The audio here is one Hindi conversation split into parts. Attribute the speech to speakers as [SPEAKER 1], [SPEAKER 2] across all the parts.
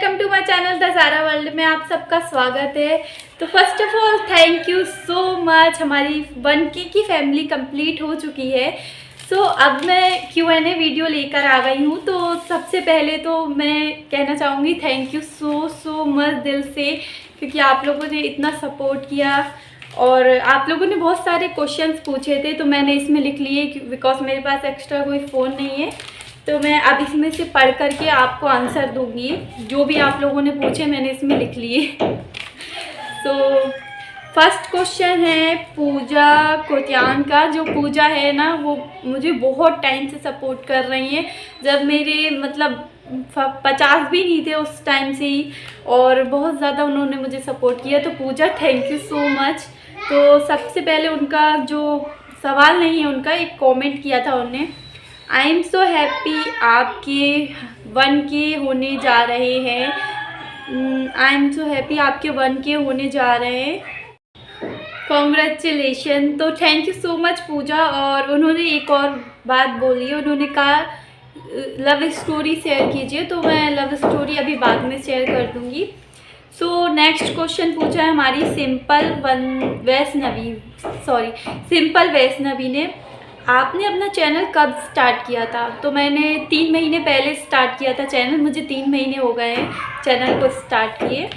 [SPEAKER 1] Welcome to my channel the Sara world में आप सबका स्वागत है। तो first of all thank you so much. हमारी 1K की फैमिली कंप्लीट हो चुकी है। अब मैं Q&A वीडियो लेकर आ गई हूँ। तो सबसे पहले तो मैं कहना चाहूँगी थैंक यू सो मच दिल से, क्योंकि आप लोगों ने इतना सपोर्ट किया और आप लोगों ने बहुत सारे क्वेश्चंस पूछे थे, तो मैंने इसमें लिख लिए बिकॉज मेरे पास एक्स्ट्रा कोई फ़ोन नहीं है। तो मैं अब इसमें से पढ़ करके आपको आंसर दूंगी। जो भी आप लोगों ने पूछे मैंने इसमें लिख लिए। फर्स्ट क्वेश्चन है पूजा कोत्यान का। जो पूजा है ना, वो मुझे बहुत टाइम से सपोर्ट कर रही हैं। जब मेरे मतलब 50 भी नहीं थे उस टाइम से ही, और बहुत ज़्यादा उन्होंने मुझे सपोर्ट किया। तो पूजा थैंक यू सो मच। तो सबसे पहले उनका जो सवाल नहीं है, उनका एक कमेंट किया था उन्होंने, आई एम सो हैप्पी आपके 1K होने जा रहे हैं। आई एम सो हैप्पी आपके 1K होने जा रहे हैं, कॉन्ग्रेचुलेशन। तो थैंक यू सो मच पूजा। और उन्होंने एक और बात बोली, उन्होंने कहा लव स्टोरी शेयर कीजिए। तो मैं लव स्टोरी अभी बाद में शेयर कर दूँगी। नेक्स्ट क्वेश्चन पूछा है हमारी सिंपल वैष्णवी ने, आपने अपना चैनल कब स्टार्ट किया था? तो मैंने 3 महीने पहले स्टार्ट किया था चैनल। मुझे 3 महीने हो गए हैं चैनल को स्टार्ट किए।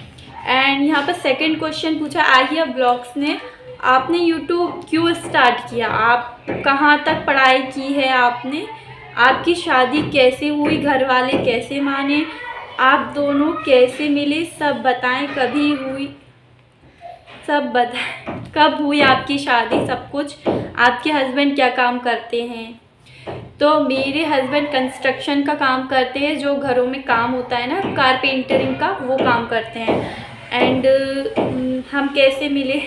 [SPEAKER 1] एंड यहाँ पर सेकंड क्वेश्चन पूछा आहिया ब्लॉग्स ने, आपने यूट्यूब क्यों स्टार्ट किया? आप कहाँ तक पढ़ाई की है आपने? आपकी शादी कैसे हुई? घर वाले कैसे माने? आप दोनों कैसे मिले? सब बताएं। कभी हुई? सब बताएं। कब हुई आपकी शादी? सब कुछ। आपके हस्बैंड क्या काम करते हैं? तो मेरे हस्बैंड कंस्ट्रक्शन का काम करते हैं, जो घरों में काम होता है ना, कारपेंटरिंग का, वो काम करते हैं। एंड हम कैसे मिले,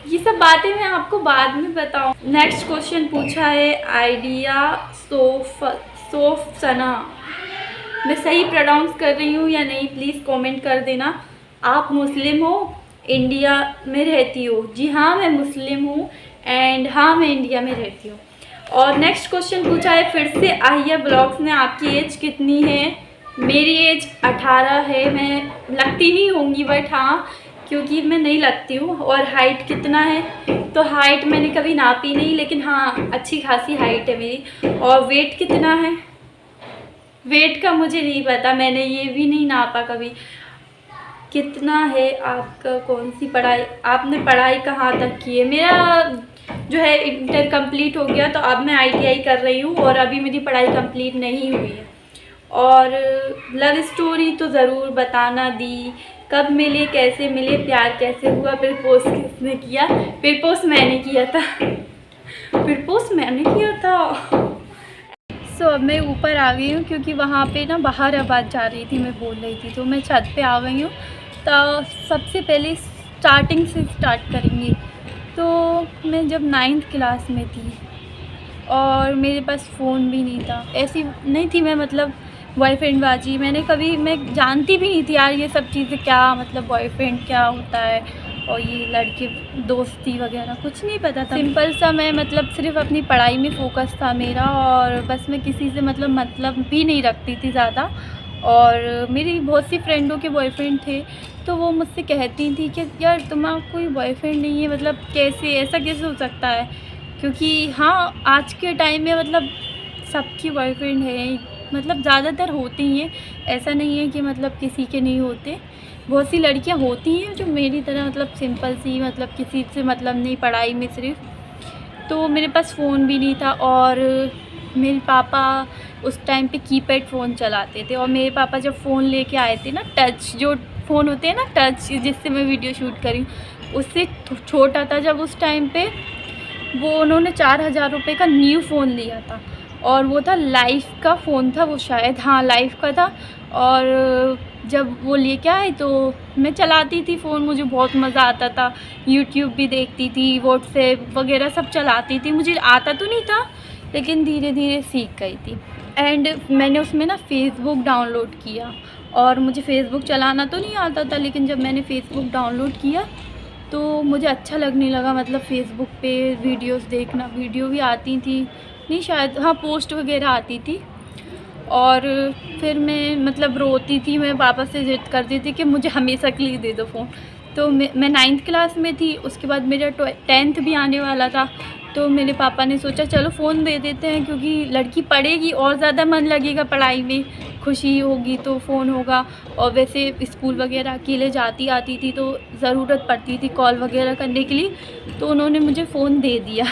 [SPEAKER 1] ये सब बातें मैं आपको बाद में बताऊँ। नेक्स्ट क्वेश्चन पूछा है आइडिया सोफसना। मैं सही प्रोनाउंस कर रही हूँ या नहीं प्लीज़ कमेंट कर देना। आप मुस्लिम हो, इंडिया में रहती हो? जी हाँ, मैं मुस्लिम हूँ एंड हाँ, मैं इंडिया में रहती हूँ। और नेक्स्ट क्वेश्चन पूछा है फिर से आहिया ब्लॉग्स ने, आपकी एज कितनी है? मेरी एज 18 है। मैं लगती नहीं होंगी बट हाँ, क्योंकि मैं नहीं लगती हूँ। और हाइट कितना है? तो हाइट मैंने कभी नापी नहीं, लेकिन हाँ अच्छी खासी हाइट है मेरी। और वेट कितना है? वेट का मुझे नहीं पता, मैंने ये भी नहीं नापा कभी। कितना है आपका? कौन सी पढ़ाई? आपने पढ़ाई कहाँ तक की है? मेरा जो है इंटर कंप्लीट हो गया, तो अब मैं ITI कर रही हूँ और अभी मेरी पढ़ाई कंप्लीट नहीं हुई है। और लव स्टोरी तो ज़रूर बताना दी। कब मिले, कैसे मिले, प्यार कैसे हुआ, प्रपोज किसने किया? प्रपोज मैंने किया था। प्रपोज मैंने किया था। अब मैं ऊपर आ गई हूँ, क्योंकि वहाँ पे ना बाहर आवाज़ जा रही थी, मैं बोल रही थी, तो मैं छत पे आ गई हूँ। तो सबसे पहले स्टार्टिंग से स्टार्ट करेंगे। तो मैं जब 9th क्लास में थी और मेरे पास फ़ोन भी नहीं था, ऐसी नहीं थी मैं मतलब बॉयफ्रेंड बाजी। मैं जानती भी नहीं थी यार ये सब चीज़ें, क्या मतलब बॉयफ्रेंड क्या होता है और ये लड़के दोस्ती वगैरह कुछ नहीं पता था। सिंपल सा मैं मतलब सिर्फ अपनी पढ़ाई में फ़ोकस था मेरा, और बस मैं किसी से मतलब भी नहीं रखती थी ज़्यादा। और मेरी बहुत सी फ्रेंडों के बॉयफ्रेंड थे, तो वो मुझसे कहती थी कि यार तुम्हारा कोई बॉयफ्रेंड नहीं है, मतलब कैसे, ऐसा कैसे हो सकता है? क्योंकि हाँ आज के टाइम में मतलब सबकी बॉयफ्रेंड है, मतलब ज़्यादातर होती हैं। ऐसा नहीं है कि मतलब किसी के नहीं होते। बहुत सी लड़कियां होती हैं जो मेरी तरह मतलब सिंपल सी, मतलब किसी से मतलब नहीं, पढ़ाई में सिर्फ। तो मेरे पास फ़ोन भी नहीं था, और मेरे पापा उस टाइम पे कीपैड फ़ोन चलाते थे। और मेरे पापा जब फ़ोन लेके आए थे ना, टच जो फ़ोन होते हैं ना, टच जिससे मैं वीडियो शूट करी, उससे छोटा था जब उस टाइम पे, वो उन्होंने 4000 रुपये का न्यू फ़ोन लिया था। और वो था लाइफ का फ़ोन था वो, शायद हाँ लाइफ का था। और जब वो लेके आए तो मैं चलाती थी फ़ोन, मुझे बहुत मज़ा आता था। यूट्यूब भी देखती थी, व्हाट्सएप वगैरह सब चलाती थी। मुझे आता तो नहीं था, लेकिन धीरे धीरे सीख गई थी। एंड मैंने उसमें ना फ़ेसबुक डाउनलोड किया, और मुझे फ़ेसबुक चलाना तो नहीं आता था, लेकिन जब मैंने फ़ेसबुक डाउनलोड किया तो मुझे अच्छा लगने लगा। मतलब फ़ेसबुक पे वीडियोस देखना, वीडियो भी आती थी नहीं शायद, हाँ पोस्ट वगैरह आती थी। और फिर मैं मतलब रोती थी, मैं पापा से ज़िद करती थी कि मुझे हमेशा के लिए दे दो फ़ोन। तो मैं 9th क्लास में थी, उसके बाद मेरा 10th भी आने वाला था। तो मेरे पापा ने सोचा चलो फ़ोन दे देते हैं, क्योंकि लड़की पढ़ेगी और ज़्यादा मन लगेगा पढ़ाई में, खुशी होगी तो फ़ोन होगा। और वैसे स्कूल वगैरह अकेले जाती आती थी तो ज़रूरत पड़ती थी कॉल वगैरह करने के लिए, तो उन्होंने मुझे फ़ोन दे दिया।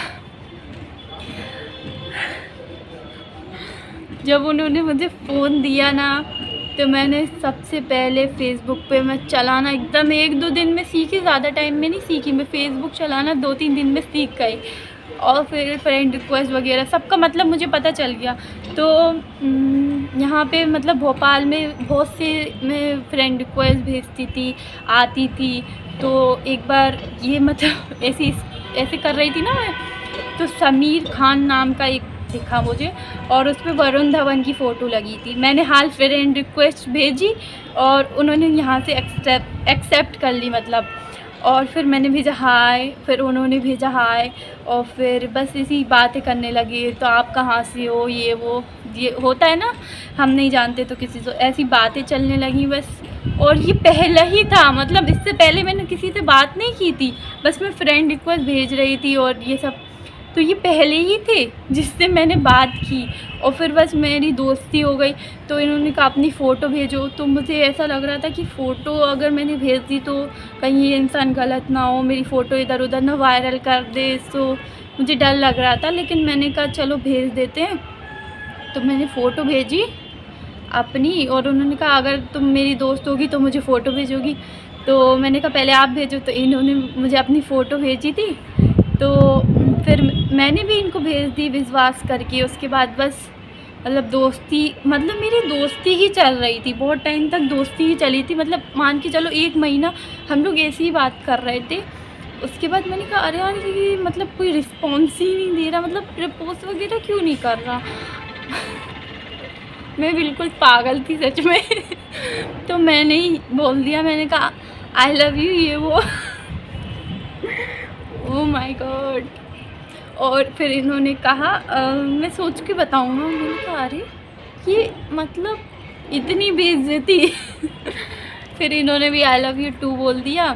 [SPEAKER 1] जब उन्होंने मुझे फ़ोन दिया ना, तो मैंने सबसे पहले फ़ेसबुक पे मैं चलाना एकदम 1-2 दिन में सीखी, ज़्यादा टाइम में नहीं सीखी। मैं फ़ेसबुक चलाना 2-3 दिन में सीख गई। और फिर फ्रेंड रिक्वेस्ट वगैरह सबका मतलब मुझे पता चल गया। तो यहाँ पे मतलब भोपाल में बहुत से मैं फ्रेंड रिक्वेस्ट भेजती थी, आती थी। तो एक बार ये मतलब ऐसे कर रही थी ना मैं, तो समीर खान नाम का एक दिखा मुझे, और उस पे वरुण धवन की फ़ोटो लगी थी। मैंने हाल फ्रेंड रिक्वेस्ट भेजी और उन्होंने यहाँ से एक्सेप्ट कर ली मतलब। और फिर मैंने भेजा हाय, फिर उन्होंने भेजा हाय, और फिर बस इसी बातें करने लगे। तो आप कहाँ से हो, ये वो, ये होता है ना, हम नहीं जानते तो किसी से ऐसी बातें चलने लगी बस। और ये पहला ही था, मतलब इससे पहले मैंने किसी से बात नहीं की थी, बस मैं फ्रेंड रिक्वेस्ट भेज रही थी और ये सब। तो ये पहले ही थे जिससे मैंने बात की, और फिर बस मेरी दोस्ती हो गई। तो इन्होंने कहा अपनी फ़ोटो भेजो। तो मुझे ऐसा लग रहा था कि फ़ोटो अगर मैंने भेज दी तो कहीं ये इंसान गलत ना हो, मेरी फ़ोटो इधर उधर ना वायरल कर दे। तो मुझे डर लग रहा था, लेकिन मैंने कहा चलो भेज देते हैं। तो मैंने फ़ोटो भेजी अपनी, और उन्होंने कहा अगर तुम मेरी दोस्त होगी तो मुझे फ़ोटो भेजोगी। तो मैंने कहा पहले आप भेजो। तो इन्होंने मुझे अपनी फ़ोटो भेजी थी, तो फिर मैंने भी इनको भेज दी विश्वास करके। उसके बाद बस मतलब दोस्ती, मतलब मेरी दोस्ती ही चल रही थी, बहुत टाइम तक दोस्ती ही चली थी। मतलब मान के चलो 1 महीना हम लोग ऐसे ही बात कर रहे थे। उसके बाद मैंने कहा अरे यार ये मतलब कोई रिस्पॉन्स ही नहीं दे रहा, मतलब प्रपोज वगैरह क्यों नहीं कर रहा। मैं बिल्कुल पागल थी सच में। तो मैंने ही बोल दिया, मैंने कहा आई लव यू, ये वो। Oh my God. और फिर इन्होंने कहा मैं सोच के बताऊँगा। मैंने कहा अरे ये मतलब इतनी बेइज्जती। फिर इन्होंने भी आई लव यू टू बोल दिया,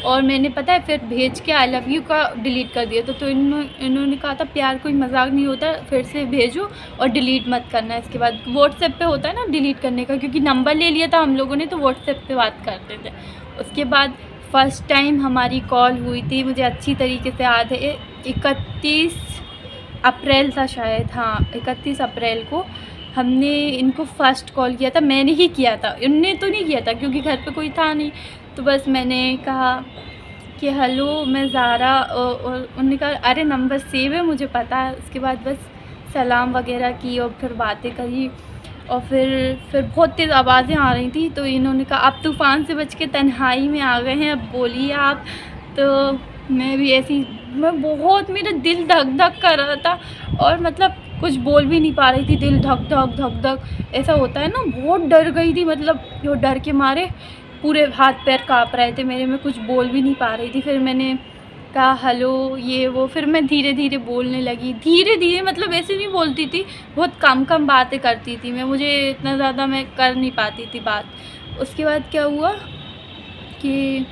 [SPEAKER 1] और मैंने पता है फिर भेज के आई लव यू का डिलीट कर दिया। तो इन्होंने कहा था प्यार कोई मजाक नहीं होता, फिर से भेजो और डिलीट मत करना। इसके बाद व्हाट्सएप पे होता है ना डिलीट करने का, क्योंकि नंबर ले लिया था हम लोगों ने तो व्हाट्सएप पे बात करते थे। उसके बाद फ़र्स्ट टाइम हमारी कॉल हुई थी, मुझे अच्छी तरीके से याद है, 31 अप्रैल था शायद, हाँ 31 अप्रैल को हमने इनको फ़र्स्ट कॉल किया था। मैंने ही किया था, इनने तो नहीं किया था क्योंकि घर पे कोई था नहीं। तो बस मैंने कहा कि हेलो मैं ज़ारा, और उन्होंने कहा अरे नंबर सेव है मुझे पता है। उसके बाद बस सलाम वगैरह की और फिर बातें करी, और फिर बहुत तेज़ आवाज़ें आ रही थी। तो इन्होंने कहा आप तूफ़ान से बच के तन्हाई में आ गए हैं, अब बोलिए आप। तो मैं भी ऐसी, मैं बहुत, मेरा दिल धक धक कर रहा था, और मतलब कुछ बोल भी नहीं पा रही थी, दिल धक धक धक धक ऐसा होता है ना। बहुत डर गई थी, मतलब जो डर के मारे पूरे हाथ पैर काँप रहे थे मेरे, में कुछ बोल भी नहीं पा रही थी। फिर मैंने कहा हेलो ये वो, फिर मैं धीरे धीरे बोलने लगी, धीरे धीरे, मतलब ऐसे नहीं बोलती थी, बहुत कम कम बातें करती थी मैं, मुझे इतना ज़्यादा मैं कर नहीं पाती थी बात। उसके बाद क्या हुआ कि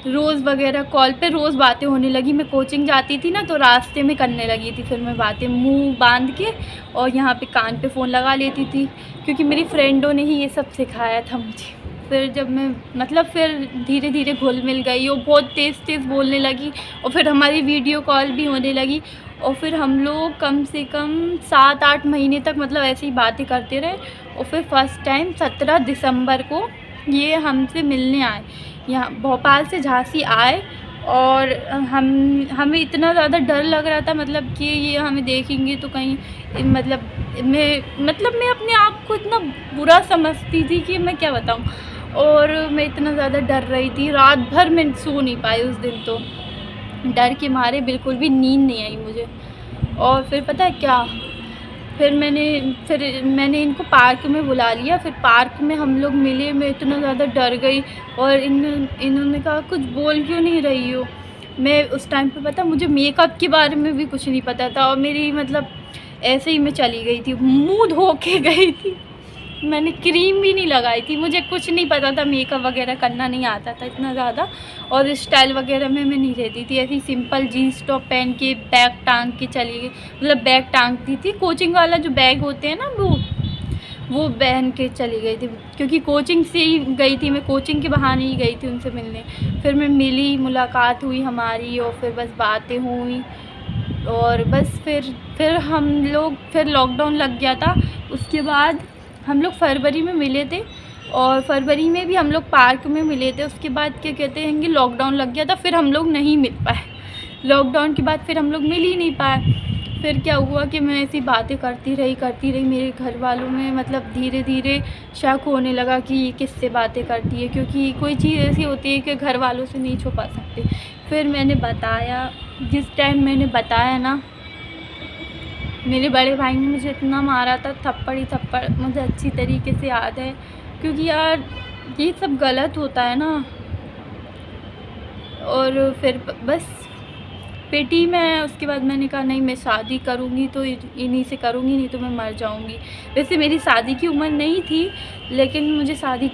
[SPEAKER 1] रोज़ वगैरह कॉल पे रोज़ बातें होने लगी। मैं कोचिंग जाती थी ना, तो रास्ते में करने लगी थी फिर मैं बातें, मुंह बांध के, और यहाँ पे कान पे फ़ोन लगा लेती थी, क्योंकि मेरी फ्रेंडों ने ही ये सब सिखाया था मुझे। फिर जब मैं मतलब फिर धीरे धीरे घुल मिल गई, वो बहुत तेज़ तेज़ बोलने लगी, और फिर हमारी वीडियो कॉल भी होने लगी। और फिर हम लोग कम से कम 7-8 महीने तक मतलब ऐसी ही बातें करते रहे। और फिर फर्स्ट टाइम 17 दिसंबर को ये हमसे मिलने आए, यहाँ भोपाल से झांसी आए। और हमें इतना ज़्यादा डर लग रहा था, मतलब कि ये हमें देखेंगे तो कहीं, मतलब मैं अपने आप को इतना बुरा समझती थी कि मैं क्या बताऊँ। और मैं इतना ज़्यादा डर रही थी, रात भर मैं सो नहीं पाई उस दिन, तो डर के मारे बिल्कुल भी नींद नहीं आई मुझे। और फिर पता है क्या, फिर मैंने इनको पार्क में बुला लिया। फिर पार्क में हम लोग मिले, मैं इतना ज़्यादा डर गई, और इन्होंने कहा कुछ बोल क्यों नहीं रही हो। मैं उस टाइम पे पता मुझे मेकअप के बारे में भी कुछ नहीं पता था, और मेरी मतलब ऐसे ही मैं चली गई थी, मुंह धो के गई थी, मैंने क्रीम भी नहीं लगाई थी, मुझे कुछ नहीं पता था, मेकअप वगैरह करना नहीं आता था इतना ज़्यादा, और स्टाइल वगैरह में मैं नहीं रहती थी, ऐसी सिंपल जीन्स टॉप पहन के बैग टांग के चली गई, मतलब बैग टांगती थी, कोचिंग वाला जो बैग होते हैं ना वो पहन के चली गई थी, क्योंकि कोचिंग से ही गई थी मैं, कोचिंग के बहाने ही गई थी उनसे मिलने। फिर मैं मिली, मुलाकात हुई हमारी, और फिर बस बातें हुई, और बस फिर हम लोग, फिर लॉकडाउन लग गया था। उसके बाद हम लोग फरवरी में मिले थे, और फरवरी में भी हम लोग पार्क में मिले थे। उसके बाद क्या कहते हैं कि लॉकडाउन लग गया था, फिर हम लोग नहीं मिल पाए। लॉकडाउन के बाद फिर हम लोग मिल ही नहीं पाए। फिर क्या हुआ कि मैं ऐसी बातें करती रही, मेरे घर वालों में मतलब धीरे धीरे शक होने लगा कि ये किससे बातें करती है, क्योंकि कोई चीज़ ऐसी होती है कि घर वालों से नहीं छुपा सकते। फिर मैंने बताया, जिस टाइम मैंने बताया ना, मेरे बड़े भाई ने मुझे इतना मारा था, थप्पड़ ही थप्पड़, मुझे अच्छी तरीके से याद है, क्योंकि यार ये सब गलत होता है ना। और फिर बस पेटी में, उसके बाद मैंने कहा नहीं, मैं शादी करूँगी तो इन्हीं से करूँगी, नहीं तो मैं मर जाऊँगी। वैसे मेरी शादी की उम्र नहीं थी, लेकिन मुझे शादी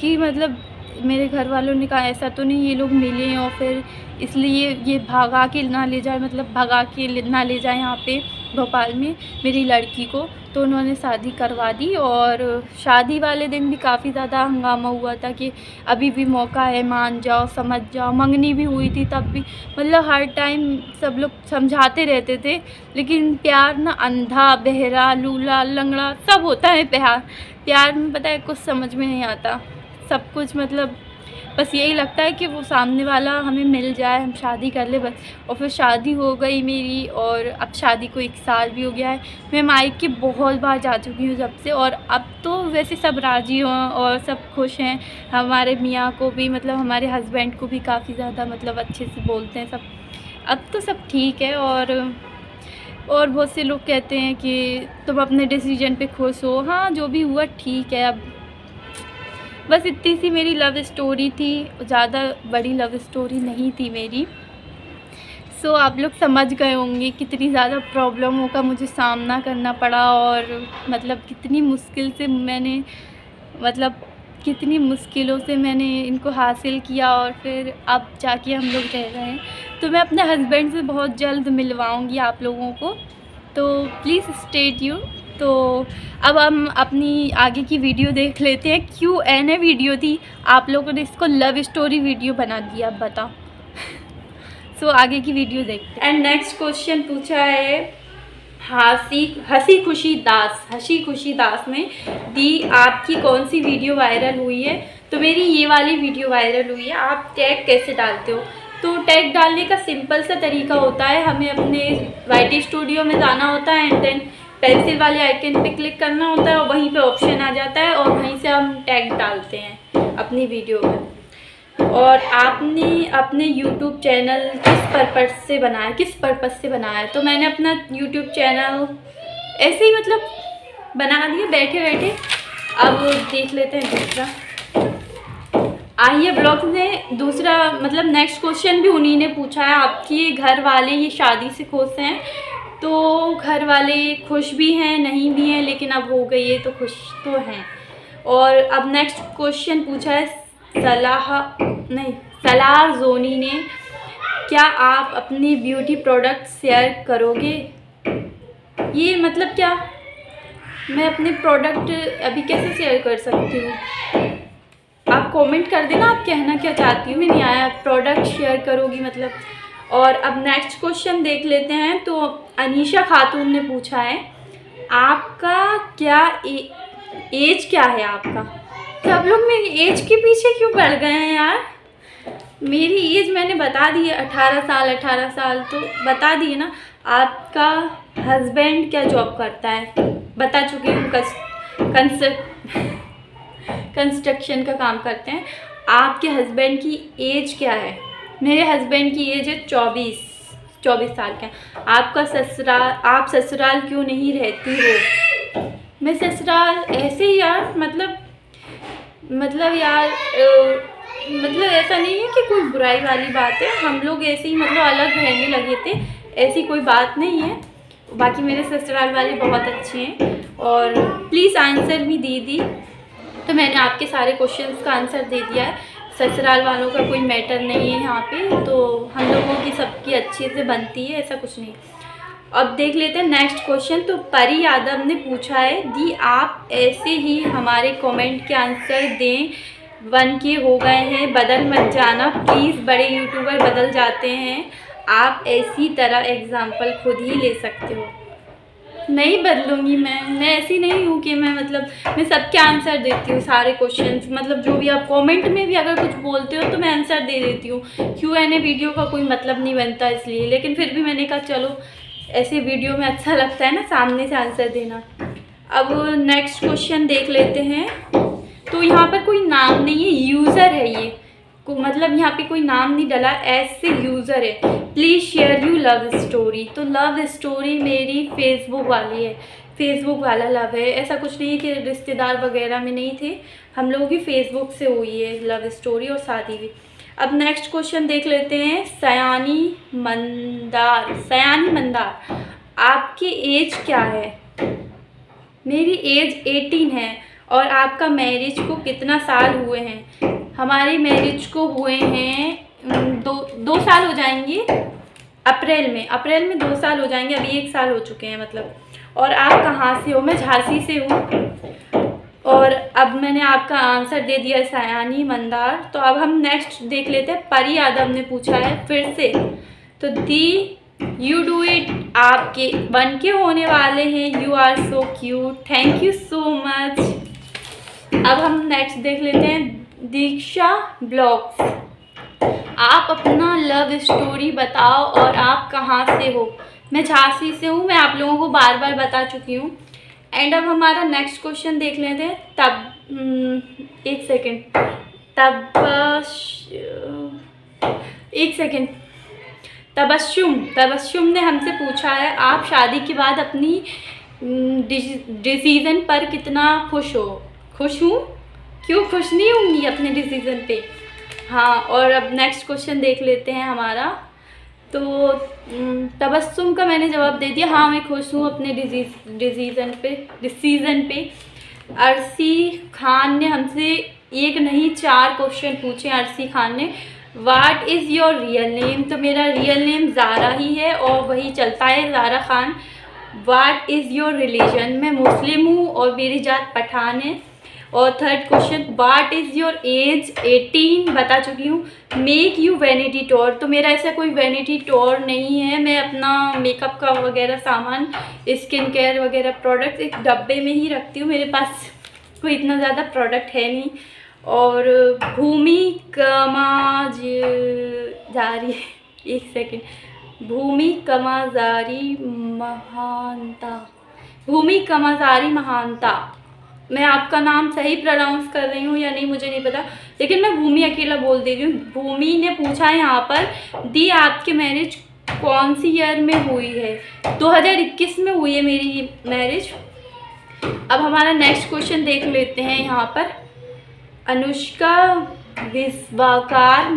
[SPEAKER 1] की मतलब मेरे घर वालों ने कहा ऐसा तो नहीं ये लोग मिले और फिर इसलिए ये भगा के ना ले जाए, मतलब भगा के ना ले जाए यहाँ पे भोपाल में मेरी लड़की को। तो उन्होंने शादी करवा दी, और शादी वाले दिन भी काफ़ी ज़्यादा हंगामा हुआ था कि अभी भी मौका है, मान जाओ, समझ जाओ। मंगनी भी हुई थी तब भी, मतलब हर टाइम सब लोग समझाते रहते थे, लेकिन प्यार ना अंधा, बहरा, लूला, लंगड़ा सब होता है। प्यार में पता है कुछ समझ में नहीं आता, सब कुछ मतलब बस यही लगता है कि वो सामने वाला हमें मिल जाए, हम शादी कर ले बस। और फिर शादी हो गई मेरी, और अब शादी को 1 साल भी हो गया है। मैं मायके बहुत बार जा चुकी हूँ जब से, और अब तो वैसे सब राज़ी हों और सब खुश हैं। हमारे मियाँ को भी, मतलब हमारे हस्बैंड को भी काफ़ी ज़्यादा मतलब अच्छे से बोलते हैं सब। अब तो सब ठीक है। और बहुत से लोग कहते हैं कि तुम अपने डिसीजन पे खुश हो। हाँ, जो भी हुआ ठीक है। अब बस इतनी सी मेरी लव स्टोरी थी, ज़्यादा बड़ी लव स्टोरी नहीं थी मेरी। सो आप लोग समझ गए होंगे कितनी ज़्यादा प्रॉब्लमों का मुझे सामना करना पड़ा, और मतलब कितनी मुश्किल से मैंने, मतलब कितनी मुश्किलों से मैंने इनको हासिल किया, और फिर अब जाके हम लोग रह रहे हैं। तो मैं अपने हस्बैंड से बहुत जल्द मिलवाऊँगी आप लोगों को, तो प्लीज़ स्टे ट्यून। तो अब हम अपनी आगे की वीडियो देख लेते हैं। Q&A वीडियो थी, आप लोगों ने इसको लव स्टोरी वीडियो बना दिया, अब बताओ। सो आगे की वीडियो देखते हैं। एंड नेक्स्ट क्वेश्चन पूछा है हसी खुशी दास ने दी, आपकी कौन सी वीडियो वायरल हुई है? तो मेरी ये वाली वीडियो वायरल हुई है। आप टैग कैसे डालते हो? तो टैग डालने का सिंपल सा तरीका होता है, हमें अपने YT स्टूडियो में जाना होता है, एंड देन पेंसिल वाले आइकन पे क्लिक करना होता है, और वहीं पे ऑप्शन आ जाता है, और वहीं से हम टैग डालते हैं अपनी वीडियो में। और आपने अपने YouTube चैनल किस पर्पस से बनाया? तो मैंने अपना YouTube चैनल ऐसे ही मतलब बना दिया बैठे बैठे। अब देख लेते हैं दूसरा। आइए ब्लॉग ने दूसरा, मतलब नेक्स्ट क्वेश्चन भी उन्हीं ने पूछा है, आपकी घर वाले ये शादी से खुश हैं? तो घर वाले खुश भी हैं, नहीं भी हैं, लेकिन अब हो गई है तो खुश तो हैं। और अब नेक्स्ट क्वेश्चन पूछा है सलार जोनी ने, क्या आप अपनी ब्यूटी प्रोडक्ट शेयर करोगे? ये मतलब क्या? मैं अपने प्रोडक्ट अभी कैसे शेयर कर सकती हूँ? आप कमेंट कर देना आप कहना क्या चाहती हूँ। मैं नहीं आया प्रोडक्ट शेयर करोगी मतलब। और अब नेक्स्ट क्वेश्चन देख लेते हैं। तो अनीशा खातून ने पूछा है, आपका क्या एज क्या है आपका? सब लोग मेरी एज के पीछे क्यों पड़ गए हैं यार? मेरी एज मैंने बता दी है, 18 साल तो बता दी है ना। आपका हस्बैंड क्या जॉब करता है? बता चुकी हूँ, कंस्ट्रक्शन का काम करते हैं। आपके हस्बैंड की एज क्या है? मेरे हस्बैंड की एज है 24 साल का। आप ससुराल क्यों नहीं रहती हो? मैं ससुराल ऐसे ही यार, मतलब यार मतलब ऐसा नहीं है कि कोई बुराई वाली बात है, हम लोग ऐसे ही मतलब अलग रहने लगे थे, ऐसी कोई बात नहीं है। बाकी मेरे ससुराल वाले बहुत अच्छे हैं। और प्लीज़ आंसर भी दीदी। तो मैंने आपके सारे क्वेश्चंस का आंसर दे दिया है। ससुराल वालों का कोई मैटर नहीं है यहाँ पे, तो हम लोगों की सबकी अच्छे से बनती है, ऐसा कुछ नहीं। अब देख लेते हैं नेक्स्ट क्वेश्चन। तो परी यादव ने पूछा है दी आप ऐसे ही हमारे कमेंट के आंसर दें, 1K हो गए हैं, बदल मत जाना प्लीज़, बड़े यूट्यूबर बदल जाते हैं, आप ऐसी तरह एग्जाम्पल खुद ही ले सकते हो। नहीं बदलूँगी मैं ऐसी नहीं हूँ कि मैं मैं सबके आंसर देती हूँ सारे क्वेश्चंस, जो भी आप कमेंट में भी अगर कुछ बोलते हो तो मैं आंसर दे देती हूँ। Q&A वीडियो का कोई मतलब नहीं बनता इसलिए, लेकिन फिर भी मैंने कहा चलो ऐसे वीडियो में अच्छा लगता है ना सामने से आंसर देना। अब नेक्स्ट क्वेश्चन देख लेते हैं। तो यहाँ पर कोई नाम नहीं है, यूज़र है ये, यहाँ पे कोई नाम नहीं डला, ऐसे यूज़र है। Please share you love story. तो लव स्टोरी मेरी फेसबुक वाली है, फेसबुक वाला लव है, ऐसा कुछ नहीं है कि रिश्तेदार वगैरह में नहीं थे, हम लोगों की फेसबुक से हुई है लव स्टोरी और शादी भी। अब नेक्स्ट क्वेश्चन देख लेते हैं। सयानी मंदार, आपकी एज क्या है? मेरी एज 18 है। और आपका मैरिज को कितना साल हुए हैं? हमारे मैरिज को हुए हैं 2 साल हो जाएंगे, अप्रैल में 2 साल हो जाएंगे, अभी 1 साल हो चुके हैं और आप कहाँ से हो? मैं झांसी से हूँ। और अब मैंने आपका आंसर दे दिया सयानी मंदार। तो अब हम नेक्स्ट देख लेते हैं। परी यादव ने पूछा है फिर से, तो दी यू डू इट, आपके 1K होने वाले हैं, you are so cute, thank you so much. अब हम नेक्स्ट देख लेते हैं। दीक्षा ब्लॉग्स, आप अपना लव स्टोरी बताओ और आप कहाँ से हो? मैं झांसी से हूँ, मैं आप लोगों को बार बार बता चुकी हूँ। एंड अब हमारा नेक्स्ट क्वेश्चन देख लेते हैं। एक सेकेंड। तबस्सुम ने हमसे पूछा है आप शादी के बाद अपनी डिसीज़न पर कितना खुश हो? खुश हूँ? क्यों खुश नहीं होंगी अपने डिसीज़न पे? हाँ। और अब नेक्स्ट क्वेश्चन देख लेते हैं हमारा। तो तबस्सुम का मैंने जवाब दे दिया, हाँ मैं खुश हूँ अपने डिसीज़न पे। अर्शी खान ने हमसे 1 नहीं 4 क्वेश्चन पूछे। अर्शी खान ने what is your real name? तो मेरा रियल नेम ज़ारा ही है और वही चलता है, Zara Khan. What is your religion? मैं मुस्लिम हूँ और मेरी जात पठान है। और third question, what is your age? 18 बता चुकी हूँ। Make you vanity tour? तो मेरा ऐसा कोई वैनिटी टूर नहीं है, मैं अपना मेकअप का वगैरह सामान, स्किन केयर वगैरह प्रोडक्ट एक डब्बे में ही रखती हूँ, मेरे पास कोई इतना ज़्यादा प्रोडक्ट है नहीं। और भूमि कमाजारी, एक सेकेंड, भूमि कमाजारी महानता, मैं आपका नाम सही प्रोनाउंस कर रही हूँ या नहीं मुझे नहीं पता, लेकिन मैं भूमि अकेला बोल दे रही हूँ। भूमि ने पूछा है यहाँ पर दी आपकी मैरिज कौन सी ईयर में हुई है? 2021 में हुई है मेरी मैरिज। अब हमारा नेक्स्ट क्वेश्चन देख लेते हैं यहाँ पर। अनुष्का विश्वकार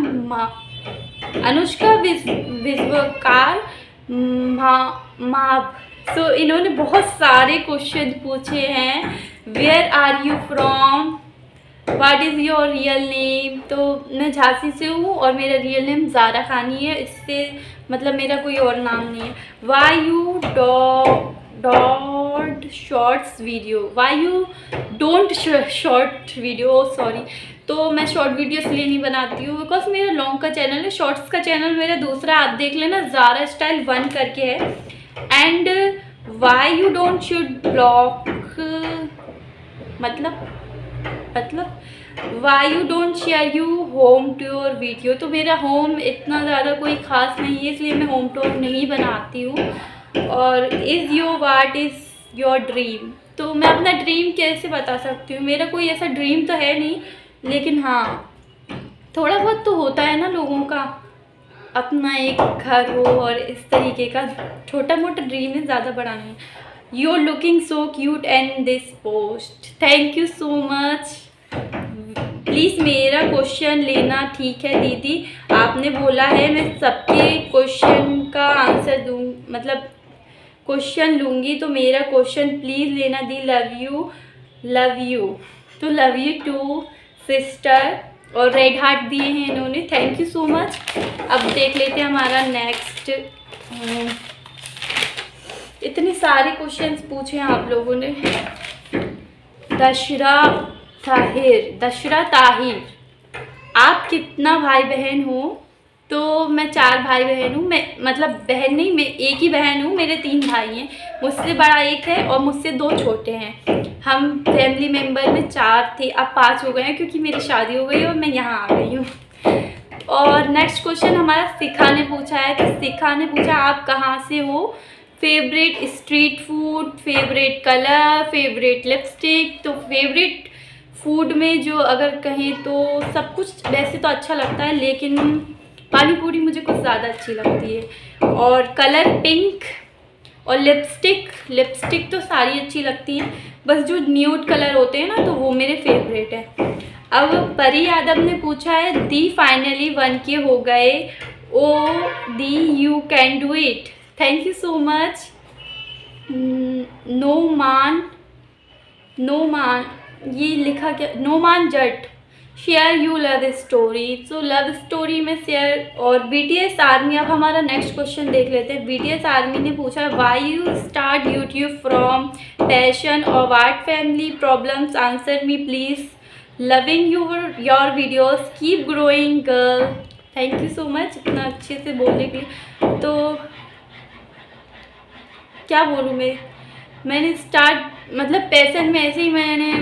[SPEAKER 1] तो इन्होंने बहुत सारे क्वेश्चन पूछे हैं। Where are you from? What is your real name? तो मैं झांसी से हूँ और मेरा रियल नेम ज़ारा खानी है, इससे मेरा कोई और नाम नहीं है। Why you don't shorts video, sorry. तो मैं शॉर्ट वीडियो इसलिए नहीं बनाती हूँ बिकॉज मेरा लॉन्ग का चैनल है, शॉर्ट्स का चैनल मेरा दूसरा आप देख लेना, ज़ारा स्टाइल 1 करके है। And why you don't should block, why you don't share you home tour video? तो मेरा होम इतना ज़्यादा कोई ख़ास नहीं है, इसलिए मैं होम टूर नहीं बनाती हूँ। और व्हाट इज़ योर ड्रीम? तो मैं अपना ड्रीम कैसे बता सकती हूँ, मेरा कोई ऐसा ड्रीम तो है नहीं, लेकिन हाँ थोड़ा बहुत तो होता है ना लोगों का, अपना एक घर हो और इस तरीके का छोटा मोटा ड्रीम है, ज़्यादा बड़ा नहीं। You are looking so cute and this post, thank you so much. Please मेरा क्वेश्चन लेना, ठीक है दीदी, आपने बोला है मैं सबके क्वेश्चन का आंसर दूँ, क्वेश्चन लूँगी तो मेरा क्वेश्चन प्लीज़ लेना दी। लव यू तो लव यू टू सिस्टर। और रेड हार्ट दिए हैं इन्होंने, थैंक यू सो मच। अब देख लेते हैं हमारा नेक्स्ट। इतने सारे क्वेश्चंस पूछे हैं आप लोगों ने। दशरा ताहिर, आप कितना भाई बहन हो? तो मैं 4 भाई बहन हूँ। मैं मतलब बहन नहीं, मैं एक ही बहन हूँ। मेरे 3 भाई हैं, मुझसे बड़ा एक है और मुझसे 2 छोटे हैं। हम फैमिली मेम्बर में 4 थे, अब 5 हो गए हैं क्योंकि मेरी शादी हो गई और मैं यहाँ आ गई हूँ। और नेक्स्ट क्वेश्चन हमारा शिखा ने पूछा है। तो शिखा ने पूछा आप कहाँ से हो? Favourite street food, favourite colour, favourite lipstick. तो फेवरेट फूड में जो अगर कहें तो सब कुछ वैसे तो अच्छा लगता है, लेकिन पानी पूरी मुझे कुछ ज़्यादा अच्छी लगती है। और कलर पिंक। और लिपस्टिक तो सारी अच्छी लगती हैं, बस जो न्यूड कलर होते हैं ना तो वो मेरे फेवरेट है। अब परी यादव ने पूछा है दी फाइनली 1K हो गए। ओ दी you can do it, thank you so much. Noman ये लिखा क्या? Noman Jatt, share you love story. तो लव स्टोरी में शेयर। और BTS आर्मी, अब हमारा नेक्स्ट क्वेश्चन देख लेते हैं। BTS आर्मी ने पूछा why you start YouTube from passion और what family problems, answer me please. Loving your videos, keep growing girl, thank you so much इतना अच्छे से बोलने के लिए। तो क्या बोलूँ मैंने स्टार्ट मतलब पैशन में ऐसे ही मैंने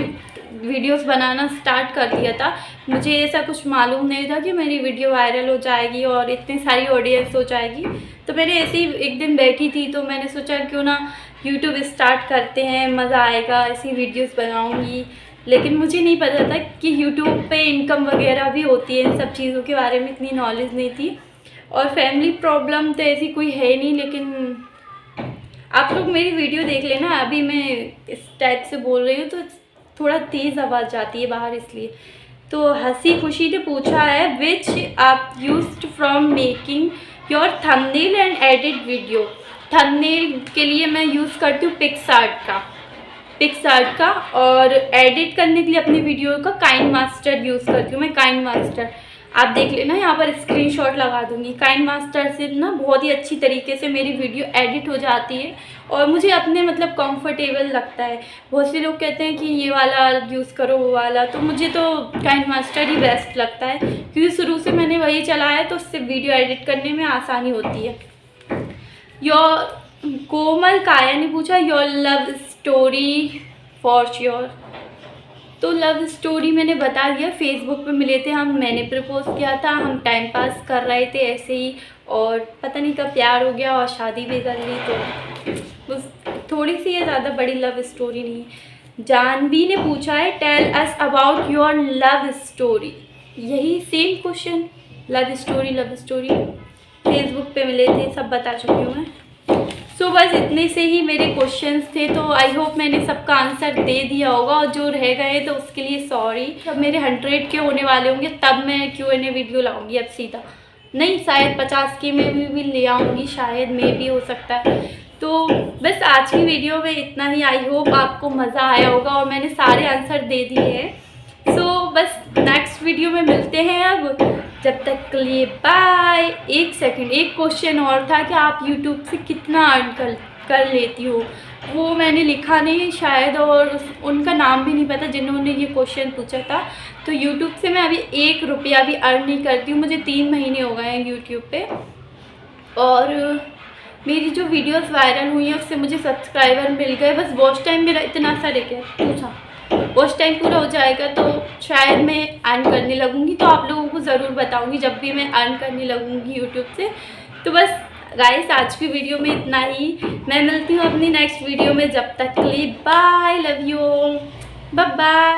[SPEAKER 1] वीडियोस बनाना स्टार्ट कर दिया था। मुझे ऐसा कुछ मालूम नहीं था कि मेरी वीडियो वायरल हो जाएगी और इतनी सारी ऑडियंस हो जाएगी। तो मैंने ऐसे ही एक दिन बैठी थी तो मैंने सोचा क्यों ना यूट्यूब स्टार्ट करते हैं, मज़ा आएगा, ऐसी वीडियोस बनाऊंगी। लेकिन मुझे नहीं पता था कि यूट्यूब पे इनकम वगैरह भी होती है, इन सब चीज़ों के बारे में इतनी नॉलेज नहीं थी। और फैमिली प्रॉब्लम तो ऐसी कोई है नहीं, लेकिन आप लोग मेरी वीडियो देख लेना। अभी मैं इस टाइप से बोल रही हूँ तो थोड़ा तेज़ आवाज़ जाती है बाहर, इसलिए। तो हंसी खुशी ने पूछा है विच आप used from making your thumbnail and edit video. Thumbnail के लिए मैं यूज़ करती हूँ पिक्सआर्ट का और एडिट करने के लिए अपनी वीडियो का काइनमास्टर यूज़ करती हूँ मैं। काइनमास्टर आप देख लेना, यहाँ पर स्क्रीनशॉट लगा दूँगी। काइनमास्टर से ना बहुत ही अच्छी तरीके से मेरी वीडियो एडिट हो जाती है और मुझे अपने मतलब कंफर्टेबल लगता है। बहुत से लोग कहते हैं कि ये वाला यूज़ करो वो वाला, तो मुझे तो काइनमास्टर ही बेस्ट लगता है क्योंकि शुरू से मैंने वही चलाया है, तो उससे वीडियो एडिट करने में आसानी होती है। कोमल काया ने पूछा your love story for sure. तो लव स्टोरी मैंने बता दिया, फेसबुक पे मिले थे हम, मैंने प्रपोज किया था, हम टाइम पास कर रहे थे ऐसे ही, और पता नहीं कब प्यार हो गया और शादी भी कर ली। तो बस थोड़ी सी है, ज़्यादा बड़ी लव स्टोरी नहीं। जानवी ने पूछा है tell us about your love story. यही same question, love story Facebook पे मिले थे, सब बता चुकी हूँ मैं। सो बस इतने से ही मेरे क्वेश्चंस थे, तो आई होप मैंने सबका आंसर दे दिया होगा, और जो रह गए तो उसके लिए सॉरी। जब मेरे 100 के होने वाले होंगे तब मैं Q&A वीडियो लाऊंगी, अब सीधा नहीं, शायद 50 के में भी ले आऊँगी, शायद में भी हो सकता है। तो बस आज की वीडियो में इतना ही। आई होप आपको मज़ा आया होगा और मैंने सारे आंसर दे दिए हैं। सो बस नेक्स्ट वीडियो में मिलते हैं। अब जब तक के लिए बाय। एक सेकंड, एक क्वेश्चन और था कि आप यूट्यूब से कितना अर्न कर लेती हो, वो मैंने लिखा नहीं शायद, और उनका नाम भी नहीं पता जिन्होंने ये क्वेश्चन पूछा था। तो यूट्यूब से मैं अभी 1 रुपया भी अर्न नहीं करती हूँ, मुझे 3 महीने हो गए हैं यूट्यूब पे, और मेरी जो वीडियोस वायरल हुई हैं उससे मुझे सब्सक्राइबर मिल गए। बस वॉच टाइम मेरा इतना सा रह गया, पूछा वॉच टाइम पूरा हो जाएगा तो शायद मैं अर्न करने लगूँगी, तो आप लोगों को ज़रूर बताऊँगी जब भी मैं अर्न करने लगूँगी यूट्यूब से। तो बस गाइस आज की वीडियो में इतना ही, मैं मिलती हूँ अपनी नेक्स्ट वीडियो में। जब तक के लिए bye, love you, bye bye.